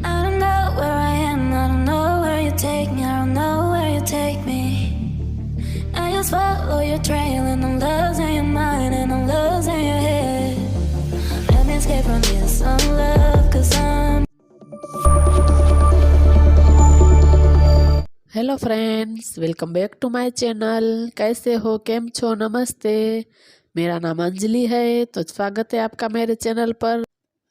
I don't know where I am, I don't know where you take me, I don't know where you take me. I just follow your trail and I'm losing your mind and I'm losing your head. Let me escape from this love, cause I'm hello friends, welcome back to my channel. कैसे हो, केम छो, नमस्ते। मेरा नाम अंजलि है, तो स्वागत है आपका मेरे चैनल पर।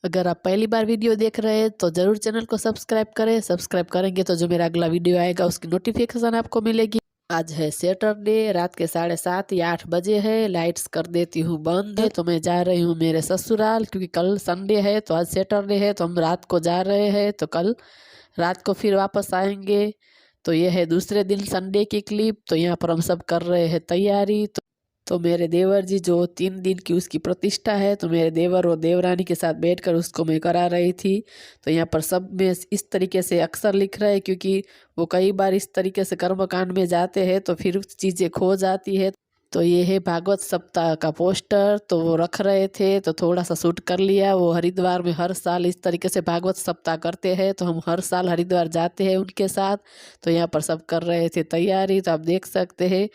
अगर आप पहली बार वीडियो देख रहे हैं तो ज़रूर चैनल को सब्सक्राइब करें। सब्सक्राइब करेंगे तो जो मेरा अगला वीडियो आएगा उसकी नोटिफिकेशन आपको मिलेगी। आज है सैटरडे, रात के 7:30 या 8 बजे है। लाइट्स कर देती हूँ बंद, तो मैं जा रही हूँ मेरे ससुराल, क्योंकि कल संडे है तो आज सैटरडे है, तो हम रात को जा रहे हैं, तो कल रात को फिर वापस आएंगे। तो ये है दूसरे दिन संडे की क्लिप। तो यहाँ पर हम सब कर रहे हैं तैयारी। तो मेरे देवर जी, जो 3 दिन की उसकी प्रतिष्ठा है, तो मेरे देवर और देवरानी के साथ बैठकर उसको मैं करा रही थी। तो यहाँ पर सब में इस तरीके से अक्सर लिख रहे हैं, क्योंकि वो कई बार इस तरीके से कर्मकांड में जाते हैं तो फिर चीज़ें खो जाती है। तो ये है भागवत सप्ताह का पोस्टर, तो वो रख रहे थे, तो थोड़ा सा शूट कर लिया। वो हरिद्वार में हर साल इस तरीके से भागवत सप्ताह करते हैं, तो हम हर साल हरिद्वार जाते हैं उनके साथ। तो यहाँ पर सब कर रहे थे तैयारी, तो आप देख सकते हैं।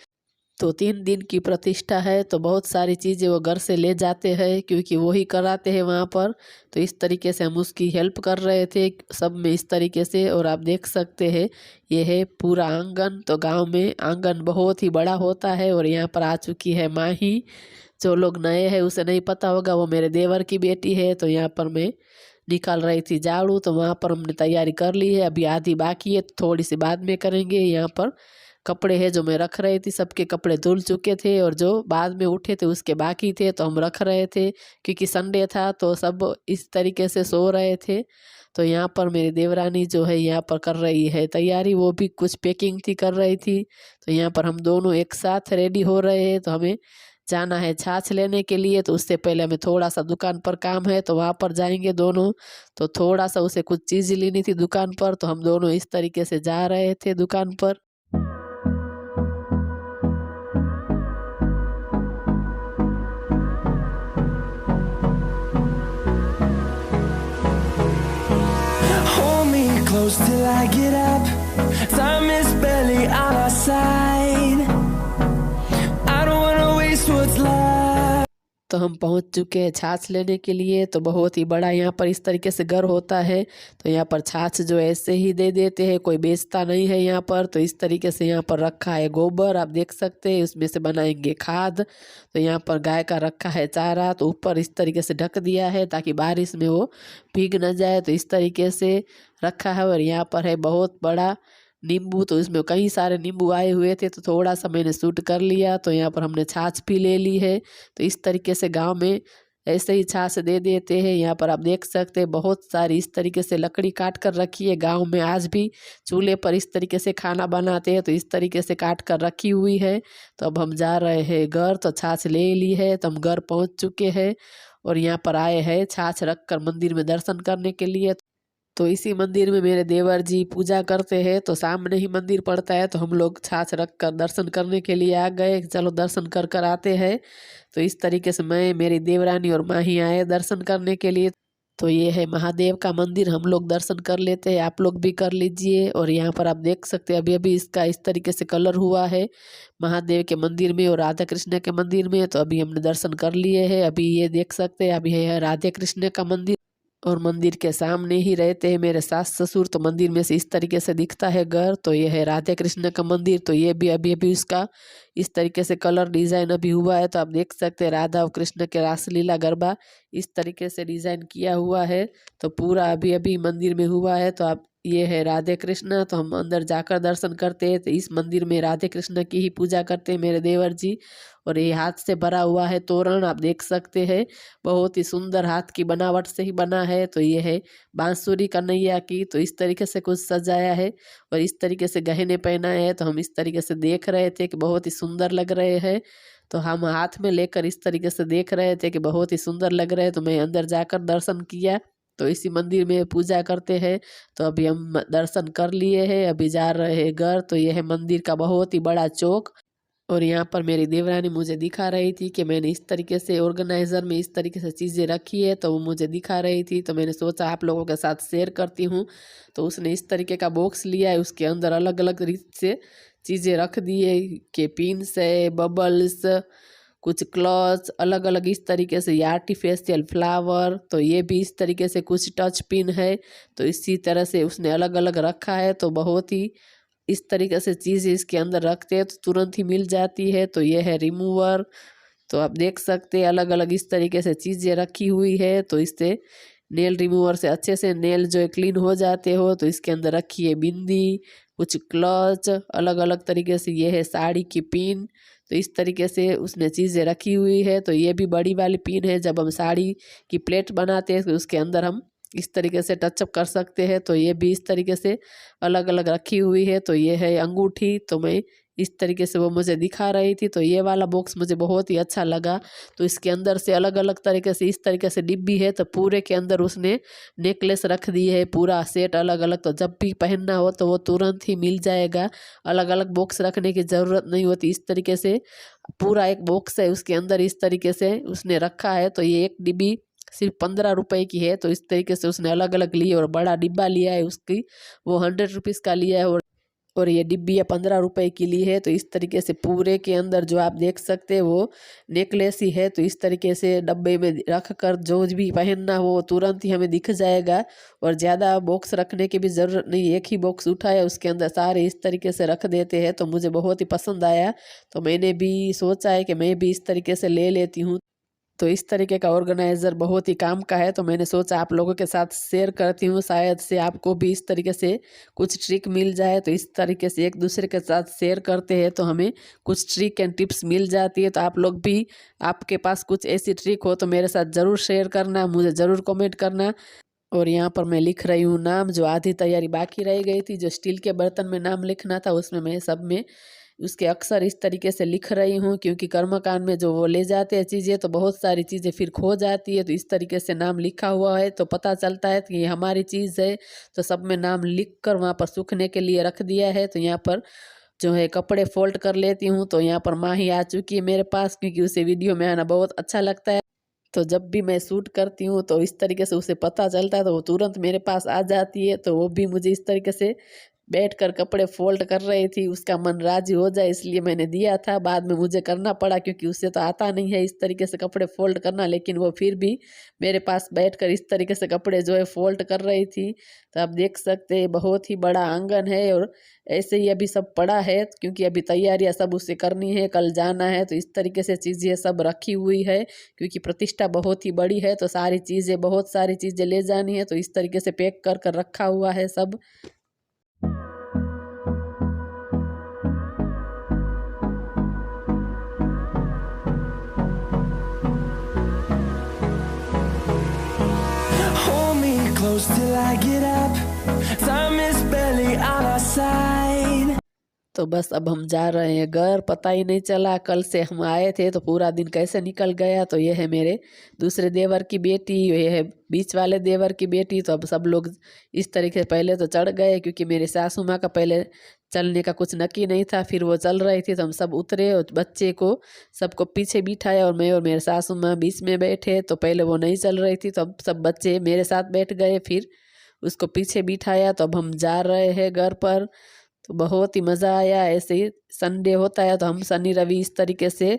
तो 3 दिन की प्रतिष्ठा है, तो बहुत सारी चीज़ें वो घर से ले जाते हैं, क्योंकि वो ही कराते हैं वहाँ पर। तो इस तरीके से हम उसकी हेल्प कर रहे थे सब में इस तरीके से। और आप देख सकते हैं, ये है पूरा आंगन। तो गांव में आंगन बहुत ही बड़ा होता है। और यहाँ पर आ चुकी है माही। जो लोग नए हैं उसे नहीं पता होगा, वो मेरे देवर की बेटी है। तो यहाँ पर मैं निकाल रही थी झाड़ू, तो वहाँ पर हमने तैयारी कर ली है। अभी आधी बाकी है, थोड़ी सी बाद में करेंगे। यहाँ पर कपड़े हैं जो मैं रख रही थी, सबके कपड़े धुल चुके थे, और जो बाद में उठे थे उसके बाकी थे, तो हम रख रहे थे, क्योंकि संडे था तो सब इस तरीके से सो रहे थे। तो यहाँ पर मेरी देवरानी जो है यहाँ पर कर रही है तैयारी, वो भी कुछ पैकिंग थी कर रही थी। तो यहाँ पर हम दोनों एक साथ रेडी हो रहे हैं। तो हमें जाना है छाछ लेने के लिए, तो उससे पहले हमें थोड़ा सा दुकान पर काम है, तो वहाँ पर जाएंगे दोनों। तो थोड़ा सा उसे कुछ चीज़ लेनी थी दुकान पर, तो हम दोनों इस तरीके से जा रहे थे दुकान पर। Hold me close till I get up. Time is barely on our side. I don't wanna waste what's left. तो हम पहुंच चुके हैं छाछ लेने के लिए। तो बहुत ही बड़ा यहाँ पर इस तरीके से घर होता है। तो यहाँ पर छाछ जो ऐसे ही दे देते हैं, कोई बेचता नहीं है यहाँ पर। तो इस तरीके से यहाँ पर रखा है गोबर, आप देख सकते हैं, उसमें से बनाएंगे खाद। तो यहाँ पर गाय का रखा है चारा, तो ऊपर इस तरीके से ढक दिया है ताकि बारिश में वो भीग न जाए। तो इस तरीके से रखा है। और यहाँ पर है बहुत बड़ा नींबू, तो इसमें कई सारे नींबू आए हुए थे, तो थोड़ा सा मैंने शूट कर लिया। तो यहाँ पर हमने छाछ भी ले ली है। तो इस तरीके से गांव में ऐसे ही छाछ दे देते हैं। यहाँ पर आप देख सकते हैं बहुत सारी इस तरीके से लकड़ी काट कर रखी है। गांव में आज भी चूल्हे पर इस तरीके से खाना बनाते हैं, तो इस तरीके से काट कर रखी हुई है। तो अब हम जा रहे हैं घर। तो छाछ ले ली है, तो हम घर पहुँच चुके हैं। और यहाँ पर आए हैं छाछ रख कर मंदिर में दर्शन करने के लिए। तो इसी मंदिर में मेरे देवर जी पूजा करते हैं, तो सामने ही मंदिर पड़ता है। तो हम लोग छाछ रख कर दर्शन करने के लिए आ गए, चलो दर्शन कर कर आते हैं। तो इस तरीके से मैं, मेरी देवरानी और माही आए दर्शन करने के लिए। तो ये है महादेव का मंदिर, हम लोग दर्शन कर लेते हैं, आप लोग भी कर लीजिए। और यहाँ पर आप देख सकते हैं अभी अभी इसका इस तरीके से कलर हुआ है महादेव के मंदिर में और राधा कृष्ण के मंदिर में। तो अभी हमने दर्शन कर लिए हैं। अभी ये देख सकते हैं, अभी है राधे कृष्ण का मंदिर, और मंदिर के सामने ही रहते हैं मेरे सास ससुर। तो मंदिर में से इस तरीके से दिखता है घर। तो ये है राधे कृष्ण का मंदिर। तो ये भी अभी अभी उसका इस तरीके से कलर डिजाइन अभी हुआ है। तो आप देख सकते हैं राधा और कृष्ण के रासलीला गरबा इस तरीके से डिजाइन किया हुआ है। तो पूरा अभी अभी मंदिर में हुआ है। तो आप, ये है राधे कृष्ण। तो हम अंदर जाकर दर्शन करते हैं। तो इस मंदिर में राधे कृष्ण की ही पूजा करते हैं मेरे देवर जी। और ये हाथ से भरा हुआ है तोरण, आप देख सकते हैं, बहुत ही सुंदर हाथ की बनावट से ही बना है। तो ये है बांसुरी कन्हैया की। तो इस तरीके से कुछ सजाया है और इस तरीके से गहने पहनाए हैं। तो हम इस तरीके से देख रहे थे कि बहुत ही सुंदर लग रहे हैं। तो हम हाथ में लेकर इस तरीके से देख रहे थे कि बहुत ही सुंदर लग रहे हैं। तो मैं अंदर जाकर दर्शन किया। तो इसी मंदिर में पूजा करते हैं। तो अभी हम दर्शन कर लिए हैं, अभी जा रहे हैं घर। तो यह है मंदिर का बहुत ही बड़ा चौक। और यहाँ पर मेरी देवरानी मुझे दिखा रही थी कि मैंने इस तरीके से ऑर्गेनाइज़र में इस तरीके से चीज़ें रखी है, तो वो मुझे दिखा रही थी। तो मैंने सोचा आप लोगों के साथ शेयर करती हूँ। तो उसने इस तरीके का बॉक्स लिया है, उसके अंदर अलग अलग रीत से चीज़ें रख दी है कि पिन्स है, बबल्स, कुछ क्लच, अलग अलग इस तरीके से ये आर्टिफिशियल फ्लावर, तो ये भी इस तरीके से कुछ टच पिन है। तो इसी तरह से उसने अलग अलग रखा है। तो बहुत ही इस तरीके से चीज़ें इसके अंदर रखते हैं तो तुरंत ही मिल जाती है। तो ये है रिमूवर, तो आप देख सकते हैं अलग अलग इस तरीके से चीज़ें रखी हुई है। तो इससे नेल रिमूवर से अच्छे से नेल जो है क्लीन हो जाते हो। तो इसके अंदर रखी है बिंदी, कुछ क्लच, अलग अलग तरीके से ये है साड़ी की पिन। तो इस तरीके से उसने चीज़ें रखी हुई है। तो ये भी बड़ी वाली पिन है, जब हम साड़ी की प्लेट बनाते हैं तो उसके अंदर हम इस तरीके से टचअप कर सकते हैं। तो ये भी इस तरीके से अलग अलग रखी हुई है। तो ये है अंगूठी, तो मैं इस तरीके से वो मुझे दिखा रही थी। तो ये वाला बॉक्स मुझे बहुत ही अच्छा लगा। तो इसके अंदर से अलग अलग तरीके से इस तरीके से डिब्बी है, तो पूरे के अंदर उसने नेकलेस रख दी है, पूरा सेट अलग अलग। तो जब भी पहनना हो तो वो तुरंत ही मिल जाएगा, अलग अलग बॉक्स रखने की ज़रूरत नहीं होती। इस तरीके से पूरा एक बॉक्स है, उसके अंदर इस तरीके से उसने रखा है। तो ये एक डिब्बी सिर्फ 15 रुपए की है। तो इस तरीके से उसने अलग अलग लिए, और बड़ा डिब्बा लिया है उसकी, वो 100 रुपीज़ का लिया है, और ये डिब्बी 15 रुपए की ली है। तो इस तरीके से पूरे के अंदर जो आप देख सकते हैं वो नेकलेस ही है। तो इस तरीके से डब्बे में रख कर जो भी पहनना हो वो तुरंत ही हमें दिख जाएगा, और ज़्यादा बॉक्स रखने की भी ज़रूरत नहीं। एक ही बॉक्स उठाया, उसके अंदर सारे इस तरीके से रख देते हैं। तो मुझे बहुत ही पसंद आया, तो मैंने भी सोचा है कि मैं भी इस तरीके से ले लेती हूँ। तो इस तरीके का ऑर्गेनाइज़र बहुत ही काम का है। तो मैंने सोचा आप लोगों के साथ शेयर करती हूँ, शायद से आपको भी इस तरीके से कुछ ट्रिक मिल जाए। तो इस तरीके से एक दूसरे के साथ शेयर करते हैं तो हमें कुछ ट्रिक एंड टिप्स मिल जाती है। तो आप लोग भी, आपके पास कुछ ऐसी ट्रिक हो तो मेरे साथ ज़रूर शेयर करना, मुझे ज़रूर कमेंट करना। और यहाँ पर मैं लिख रही हूँ नाम, जो आधी तैयारी बाकी रह गई थी, जो स्टील के बर्तन में नाम लिखना था, उसमें मैं सब में उसके अक्सर इस तरीके से लिख रही हूँ, क्योंकि कर्मकांड में जो वो ले जाते हैं चीज़ें, तो बहुत सारी चीज़ें फिर खो जाती है। तो इस तरीके से नाम लिखा हुआ है तो पता चलता है कि ये हमारी चीज़ है। तो सब में नाम लिख कर वहाँ पर सूखने के लिए रख दिया है। तो यहाँ पर जो है कपड़े फोल्ड कर लेती हूँ। तो यहाँ पर माही आ चुकी है मेरे पास, क्योंकि उसे वीडियो में आना बहुत अच्छा लगता है। तो जब भी मैं शूट करती हूँ तो इस तरीके से उसे पता चलता है, तो वो तुरंत मेरे पास आ जाती है। तो वो भी मुझे इस तरीके से बैठकर कपड़े फोल्ड कर रही थी, उसका मन राजी हो जाए इसलिए मैंने दिया था। बाद में मुझे करना पड़ा, क्योंकि उससे तो आता नहीं है इस तरीके से कपड़े फोल्ड करना, लेकिन वो फिर भी मेरे पास बैठकर इस तरीके से कपड़े जो है फोल्ड कर रही थी। तो आप देख सकते हैं बहुत ही बड़ा आंगन है, और ऐसे ही अभी सब पड़ा है, क्योंकि अभी तैयारियां सब उससे करनी है, कल जाना है। तो इस तरीके से चीज़ें सब रखी हुई है, क्योंकि प्रतिष्ठा बहुत ही बड़ी है, तो सारी चीज़ें, बहुत सारी चीज़ें ले जानी है। तो इस तरीके से पैक कर कर रखा हुआ है सब। Hold me close till I get up. Time is barely on our side. तो बस अब हम जा रहे हैं घर। पता ही नहीं चला, कल से हम आए थे तो पूरा दिन कैसे निकल गया। तो ये है मेरे दूसरे देवर की बेटी, ये है बीच वाले देवर की बेटी। तो अब सब लोग इस तरीके से पहले तो चढ़ गए, क्योंकि मेरे सासू माँ का पहले चलने का कुछ नक्की नहीं था, फिर वो चल रही थी। तो हम सब उतरे और बच्चे को सबको पीछे बिठाया, और मैं और मेरे सासू माँ बीच में बैठे। तो पहले वो नहीं चल रही थी, तो अब सब बच्चे मेरे साथ बैठ गए, फिर उसको पीछे बिठाया। तो अब हम जा रहे हैं घर पर। तो बहुत ही मज़ा आया। ऐसे ही संडे होता है तो हम शनि रवि इस तरीके से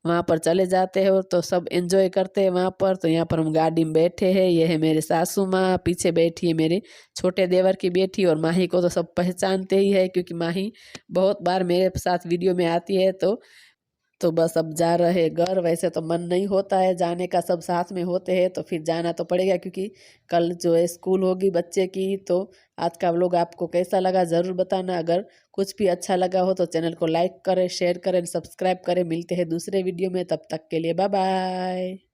वहाँ पर चले जाते हैं, और तो सब एंजॉय करते हैं वहाँ पर। तो यहाँ पर हम गाड़ी में बैठे हैं, ये है मेरे सासू माँ, पीछे बैठी है मेरे छोटे देवर की बेटी, और माही को तो सब पहचानते ही है, क्योंकि माही बहुत बार मेरे साथ वीडियो में आती है। तो बस अब जा रहे घर। वैसे तो मन नहीं होता है जाने का, सब साथ में होते हैं तो फिर जाना तो पड़ेगा, क्योंकि कल जो है स्कूल होगी बच्चे की। तो आज का व्लॉग आपको कैसा लगा ज़रूर बताना। अगर कुछ भी अच्छा लगा हो तो चैनल को लाइक करें, शेयर करें, सब्सक्राइब करें। मिलते हैं दूसरे वीडियो में, तब तक के लिए बाय बाय।